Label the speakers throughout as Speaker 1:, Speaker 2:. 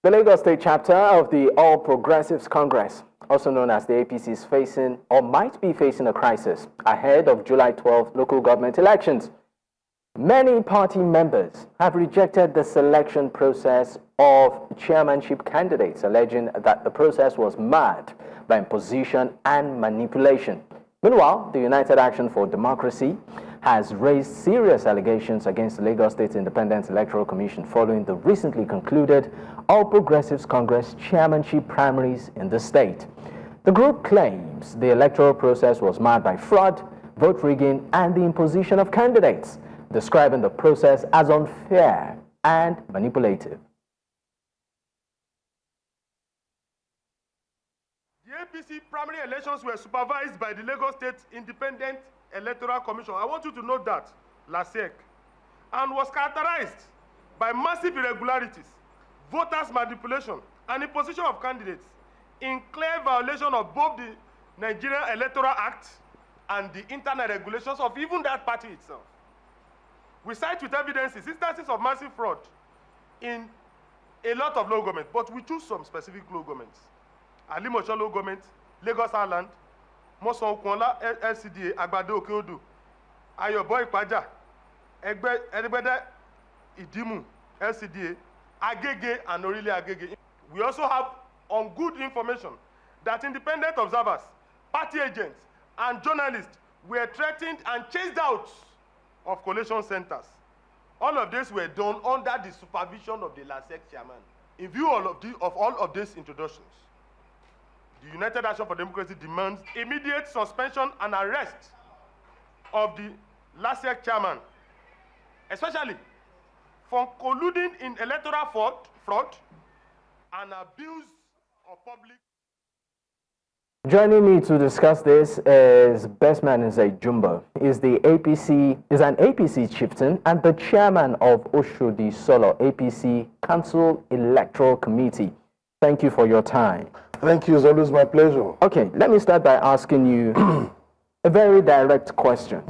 Speaker 1: The Lagos State chapter of the All Progressives Congress, also known as the APC, is facing or might be facing a crisis ahead of July 12th local government elections. Many party members have rejected the selection process of chairmanship candidates, alleging that the process was marred by imposition and manipulation. Meanwhile, the United Action for Democracy has raised serious allegations against the Lagos State Independent Electoral Commission following the recently concluded All Progressives Congress chairmanship primaries in the state. The group claims the electoral process was marred by fraud, vote rigging, and the imposition of candidates, describing the process as unfair and manipulative.
Speaker 2: The APC primary elections were supervised by the Lagos State Independent Electoral Commission. I want you to note that, LASEC, and was characterized by massive irregularities, voters' manipulation, and imposition of candidates in clear violation of both the Nigerian Electoral Act and the internal regulations of even that party itself. We cite with evidences instances of massive fraud in a lot of local governments, but we choose some specific local governments. Alimosho local government, Lagos Island, Moson Okunla LCDA, Agbado Okeodo, Ayobo Ipaja, Egbede Idimu LCDA, Agege and Orile Agege. We also have on good information that independent observers, party agents, and journalists were threatened and chased out of collation centers. All of this were done under the supervision of the LASEC chairman. In view of all of these introductions, the United Action for Democracy demands immediate suspension and arrest of the LASEC chairman, especially for colluding in electoral fraud and abuse of public.
Speaker 1: Joining me to discuss this is Bestman Nze-Jumbo. Is an APC chieftain and the chairman of Oshodi-Isolo APC Council Electoral Committee. Thank you for your time.
Speaker 3: Thank you. It's always my pleasure.
Speaker 1: Okay, let me start by asking you a very direct question.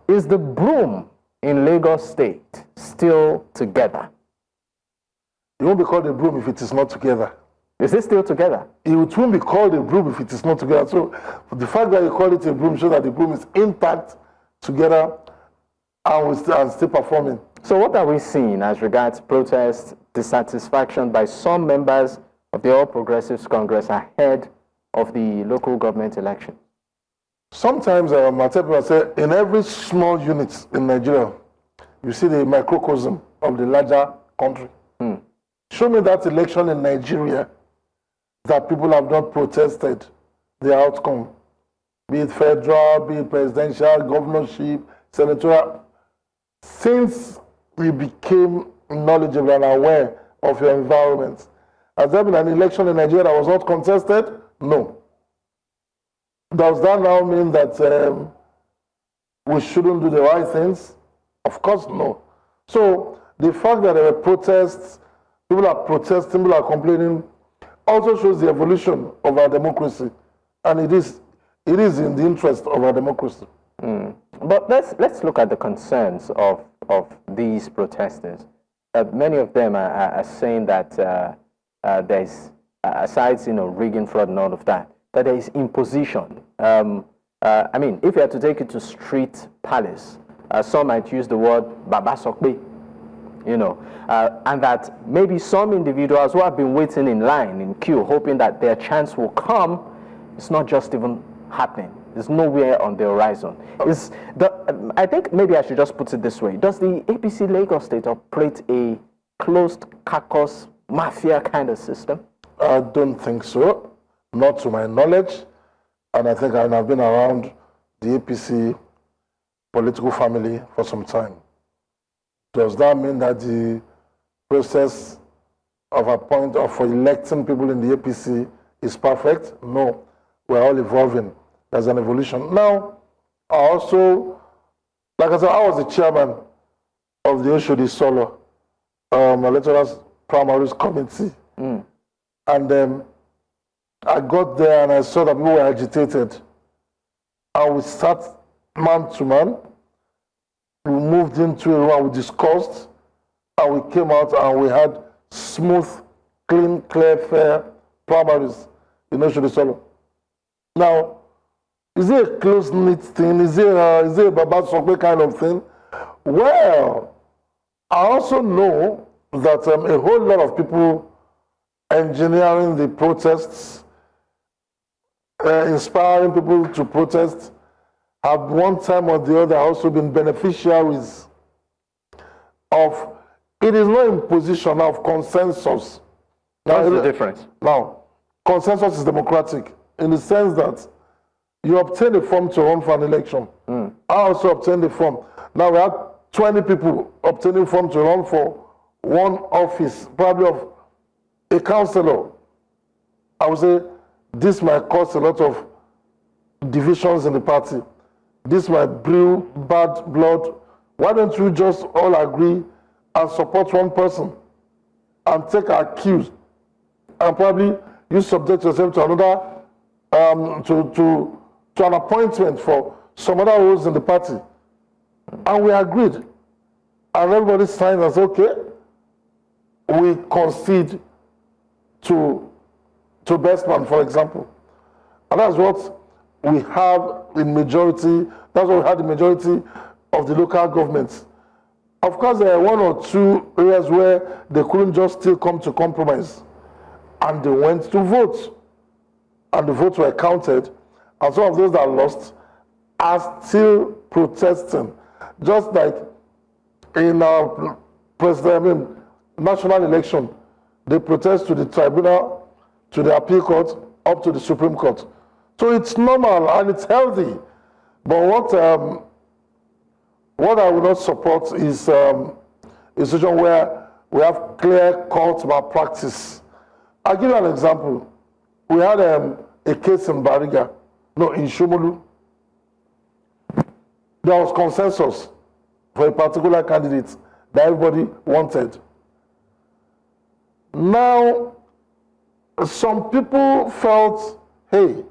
Speaker 1: Is the broom in Lagos State still together?
Speaker 3: It won't be called a broom if it is not together.
Speaker 1: Is it still together?
Speaker 3: It won't be called a broom if it is not together. So the fact that you call it a broom shows that the broom is intact, together, and still performing.
Speaker 1: So what are we seeing as regards protest, dissatisfaction by some members of the All Progressives Congress ahead of the local government election?
Speaker 3: Sometimes my people say in every small unit in Nigeria, you see the microcosm of the larger country. Show me that election in Nigeria that people have not protested the outcome, be it federal, be it presidential, governorship, senatorial. Since we became knowledgeable and aware of your environment, has there been an election in Nigeria that was not contested? No. Does that now mean that we shouldn't do the right things? Of course, no. So the fact that there were protests, people are protesting, people are complaining, also shows the evolution of our democracy, and it is in the interest of our democracy.
Speaker 1: But let's look at the concerns of these protesters. Many of them are saying that there's, aside rigging, fraud, and all of that, that there is imposition. I mean, if you had to take it to street palace, some might use the word Baba Sokbe, and that maybe some individuals who have been waiting in line, in queue, hoping that their chance will come, it's not just even happening. There's nowhere on the horizon. I think maybe I should just put it this way. Does the APC Lagos State operate a closed caucus mafia kind of system?
Speaker 3: I don't think so, not to my knowledge. And I think I've been around the APC political family for some time. Does that mean that the process for electing people in the APC is perfect? No, we're all evolving. There's an evolution. Now, I also, like I said, I was the chairman of the Oshodi-Isolo Electoral Primaries Committee. And I got there and I saw that people were agitated. And we sat man to man. We moved into a room, we discussed, and we came out and we had smooth clean, clear, fair primaries in Oshodi-Isolo. Now, is it a close-knit thing? Is it a Baba Sokwe kind of thing? Well, I also know that a whole lot of people engineering the protests, inspiring people to protest, have one time or the other also been beneficiaries of, it is not imposition of consensus.
Speaker 1: What's the difference?
Speaker 3: Now, consensus is democratic in the sense that you obtain a form to run for an election. I also obtained a form. Now we have 20 people obtaining form to run for one office, probably of a councillor. I would say this might cause a lot of divisions in the party. This might brew bad blood. Why don't you just all agree and support one person and take our cues and probably you subject yourself to another, to an appointment for some other roles in the party. And we agreed. And everybody signed and said, okay, we concede to Bestman, for example. And that's what we have in majority, that's what we had in majority of the local governments. Of course, there are one or two areas where they couldn't just still come to compromise. And they went to vote. And the votes were counted. And some of those that lost are still protesting. Just like in our national election, they protest to the tribunal, to the appeal court, up to the Supreme Court. So it's normal and it's healthy. But what I would not support is a situation where we have clear court malpractice. I'll give you an example. We had a case in Bariga, in Shomolu. There was consensus for a particular candidate that everybody wanted. Now, some people felt, hey,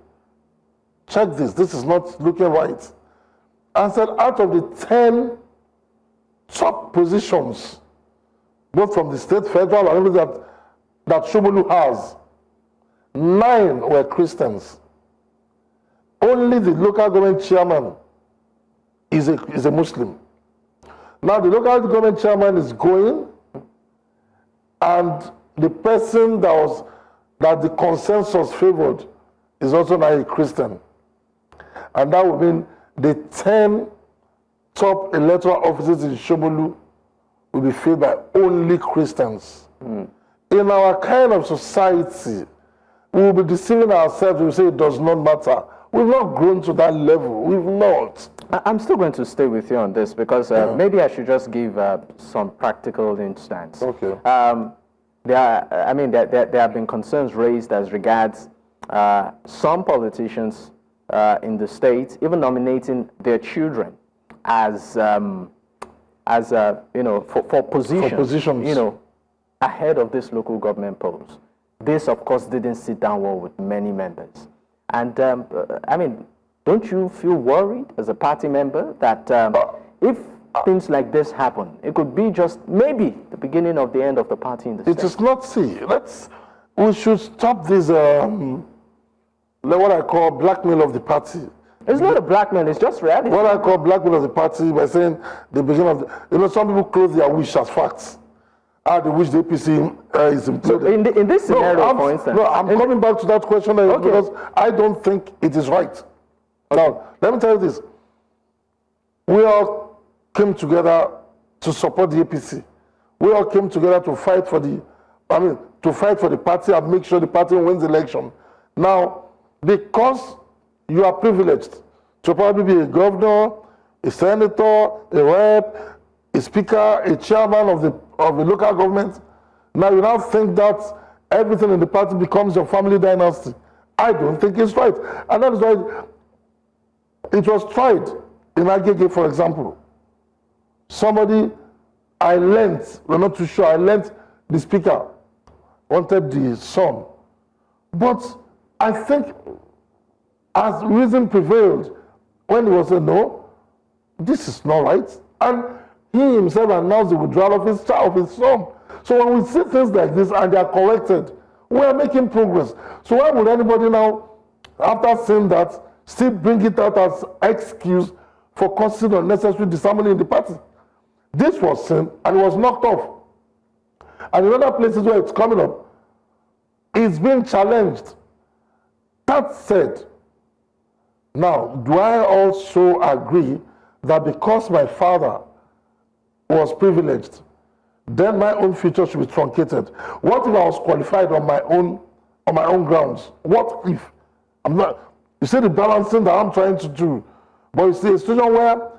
Speaker 3: check this is not looking right. And said out of the 10 top positions, both from the state, federal, and everything that Shomolu has, 9 were Christians. Only the local government chairman is a Muslim. Now the local government chairman is going, and the person that the consensus favored is also now a Christian. And that would mean the 10 top electoral offices in Shomolu will be filled by only Christians. In our kind of society, we will be deceiving ourselves. We will say it does not matter. We've not grown to that level. We've not.
Speaker 1: I'm still going to stay with you on this because maybe I should just give some practical instance.
Speaker 3: Okay.
Speaker 1: There have been concerns raised as regards some politicians in the state even nominating their children as for positions.
Speaker 3: For positions.
Speaker 1: Ahead of this local government polls. This, of course, didn't sit down well with many members. And, don't you feel worried as a party member that if things like this happen, it could be just maybe the beginning of the end of the party in the state?
Speaker 3: It is not, we should stop this, what I call blackmail of the party.
Speaker 1: It's not a blackmail, it's just reality.
Speaker 3: What I call blackmail of the party by saying the beginning of the, some people close their wish as facts. They wish the APC is imploded.
Speaker 1: So in this scenario, for instance.
Speaker 3: No, I'm coming back to that question because I don't think it is right. Now, let me tell you this. We all came together to support the APC. We all came together to fight for the party and make sure the party wins the election. Now, because you are privileged to probably be a governor, a senator, a rep, a speaker, a chairman of the local government, now you now think that everything in the party becomes your family dynasty. I don't think it's right. And that is why it was tried in Agege, for example. Somebody, we're not too sure, the speaker wanted the son. But I think as reason prevailed, when he was said, no, this is not right. And he himself announced the withdrawal of his son. So when we see things like this and they are corrected, we are making progress. So why would anybody now, after seeing that, still bring it out as excuse for causing unnecessary disharmony in the party? This was seen and it was knocked off. And in other places where it's coming up, it's being challenged. That said, now, do I also agree that because my father was privileged, then my own future should be truncated? What if I was qualified on my own grounds? What if I'm not? You see the balancing that I'm trying to do, but you see a situation where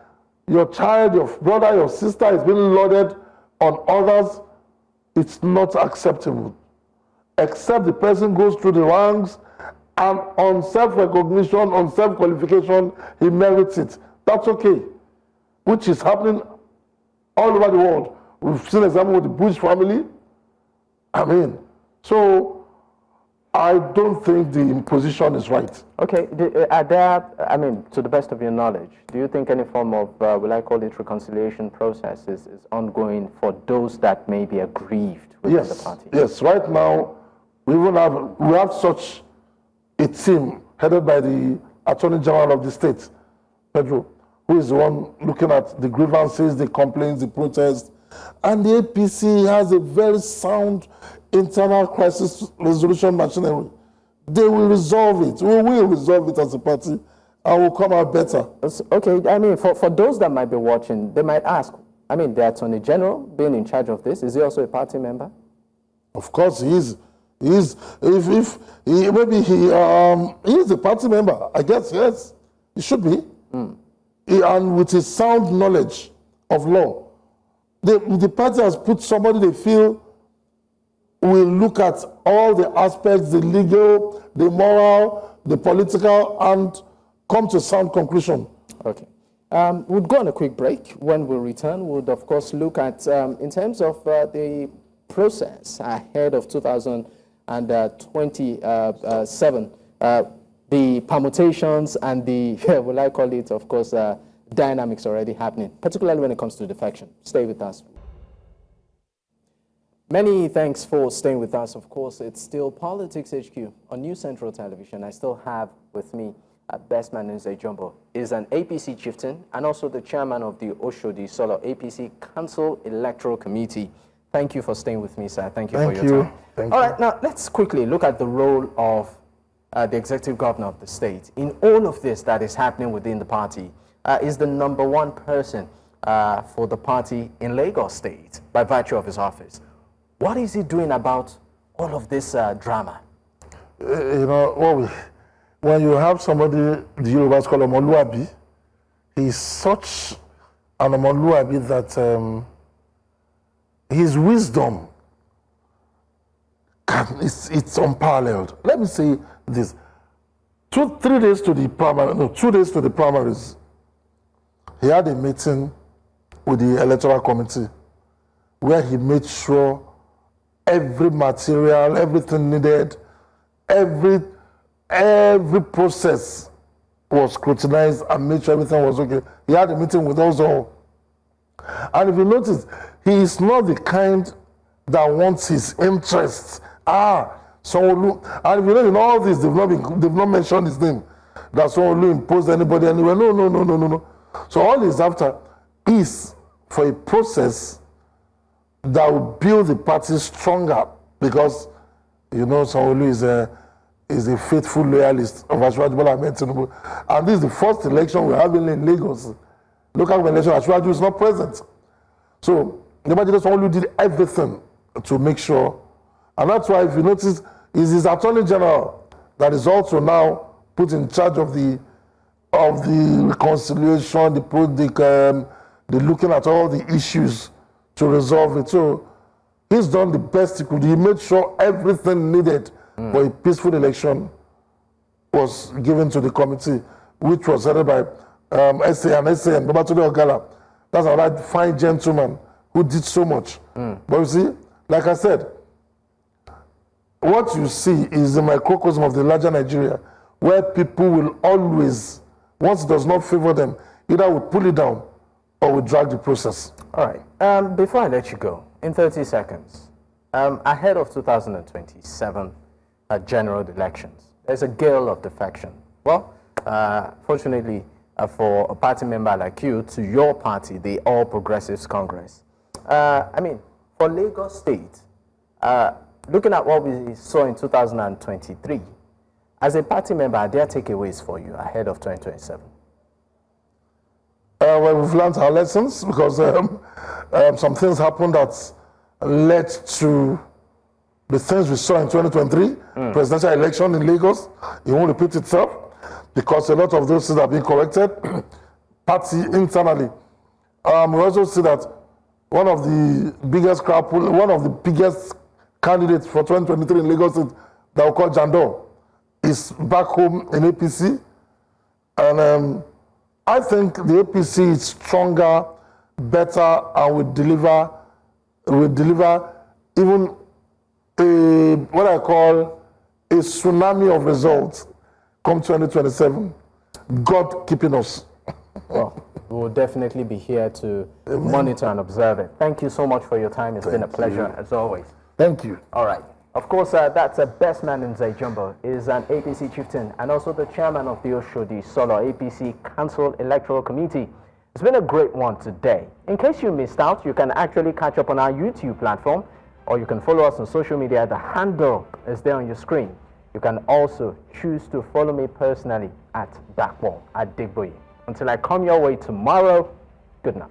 Speaker 3: your child, your brother, your sister is being loaded on others. It's not acceptable, except the person goes through the ranks and on self-recognition, on self-qualification, he merits it. That's okay, which is happening all over the world. We've seen an example with the Bush family. I mean, so I don't think the imposition is right.
Speaker 1: Okay, are there, I mean, to the best of your knowledge, do you think any form of, will I call it reconciliation process is ongoing for those that may be aggrieved within the party?
Speaker 3: Yes, right now, we have such a team headed by the Attorney General of the state, Pedro, who is the one looking at the grievances, the complaints, the protests. And the APC has a very sound internal crisis resolution machinery. They will resolve it. We will resolve it as a party and will come out better.
Speaker 1: Okay, I mean, for those that might be watching, they might ask, I mean, the Attorney General being in charge of this, is he also a party member?
Speaker 3: Of course he is. Maybe he is a party member. I guess, yes, he should be. And with his sound knowledge of law, the party has put somebody they feel will look at all the aspects, the legal, the moral, the political, and come to sound conclusion.
Speaker 1: Okay. We'll go on a quick break. When we return, we'll, of course, look at, in terms of the process ahead of 2027, the permutations and the, will I call it, of course, dynamics already happening, particularly when it comes to defection. Stay with us. Many thanks for staying with us. Of course, it's still Politics HQ on New Central Television. I still have with me Bestman Nze-Jumbo. Is an APC chieftain and also the chairman of the Oshodi-Isolo APC Council Electoral Committee. Thank you for staying with me, sir. Thank you for your time.
Speaker 3: Thank
Speaker 1: All
Speaker 3: you.
Speaker 1: right, now let's quickly look at the role of the executive governor of the state. In all of this that is happening within the party, is the #1 person for the party in Lagos State by virtue of his office. What is he doing about all of this drama?
Speaker 3: You know, when you have somebody, the Yorubas call Omoluabi, he's such an Omoluabi that his wisdom, it's unparalleled. Let me say this. 2 days to the primaries, he had a meeting with the Electoral Committee where he made sure every material, everything needed, every process was scrutinized and made sure everything was okay. He had a meeting with us all. And if you notice, he is not the kind that wants his interests. Someone, and if you know in all this, they've not mentioned his name. That someone will impose anybody anywhere. No. So all he's after is for a process that will build the party stronger, because you know Sanwo-Olu is a faithful loyalist of Asiwaju Bola Ahmed Tinubu, and this is the first election we're having in Lagos. Local election, Asiwaju is not present. So imagine Sanwo-Olu did everything to make sure, and that's why if you notice, is his Attorney General that is also now put in charge of the reconciliation, the looking at all the issues to resolve it. So he's done the best he could. He made sure everything needed for a peaceful election was given to the committee, which was headed by SAN, Babatunde Ogala. That's a right fine gentleman who did so much. But you see, like I said, what you see is the microcosm of the larger Nigeria, where people will always, once it does not favor them, either will pull it down or will drag the process.
Speaker 1: All right. Before I let you go, in 30 seconds, Ahead of 2027 general elections, there's a gale of defection. Well, fortunately for a party member like you, to your party, the All Progressives Congress. I mean, for Lagos State, looking at what we saw in 2023, as a party member, are there takeaways for you ahead of 2027?
Speaker 3: Well, we've learned our lessons because some things happened that led to the things we saw in 2023, presidential election in Lagos. It won't repeat itself because a lot of those things are being corrected, party internally. We also see that one of the biggest candidates for 2023 in Lagos State that we call Jando is back home in APC. And I think the APC is stronger, better, and will deliver even what I call a tsunami of results come 2027. God keeping us.
Speaker 1: Well, we will definitely be here to monitor and observe it. Thank you so much for your time. It's been a pleasure, as always.
Speaker 3: Thank you.
Speaker 1: All right. Of course, that's Bestman Nze-Jumbo, is an APC chieftain and also the chairman of the Oshodi-Isolo APC Council Electoral Committee. It's been a great one today. In case you missed out, you can actually catch up on our YouTube platform, or you can follow us on social media. The handle is there on your screen. You can also choose to follow me personally at Backwall at Digboye. Until I come your way tomorrow, good night.